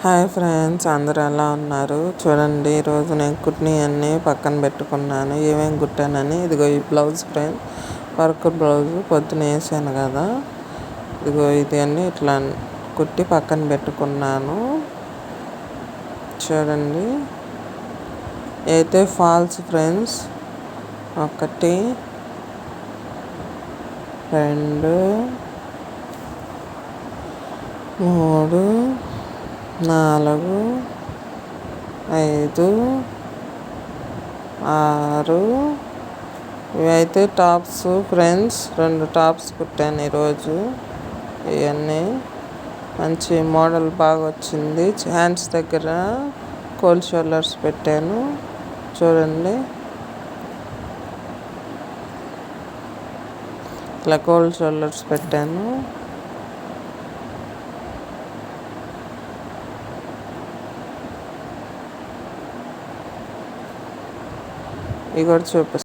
Hi friends, అందరూ ఎలా ఉన్నారు? చూడండి, ఈరోజు నేను కుట్టినవన్నీ పక్కన పెట్టుకున్నాను. ఏమేమి కుట్టానని. ఇదిగో ఈ బ్లౌజ్ ఫ్రెండ్, వర్క్ బ్లౌజ్ పొద్దున వేసాను కదా. ఇదిగో ఇది అన్నీ ఇట్లా కుట్టి పక్కన పెట్టుకున్నాను. చూడండి, అయితే ఫాల్స్ ఫ్రెండ్స్. 1 2 3 4 5 6 ఇవైతే టాప్స్ ఫ్రెండ్స్. 2 టాప్స్ కుట్టాను ఈరోజు. ఇవన్నీ మంచి మోడల్ బాగా వచ్చింది. హ్యాండ్స్ దగ్గర కోల్డ్ షోల్డర్స్ పెట్టాను. చూడండి, ఇట్లా కోల్డ్ షోల్డర్స్ పెట్టాను. ఇవి కూడా చూపిస్తాను.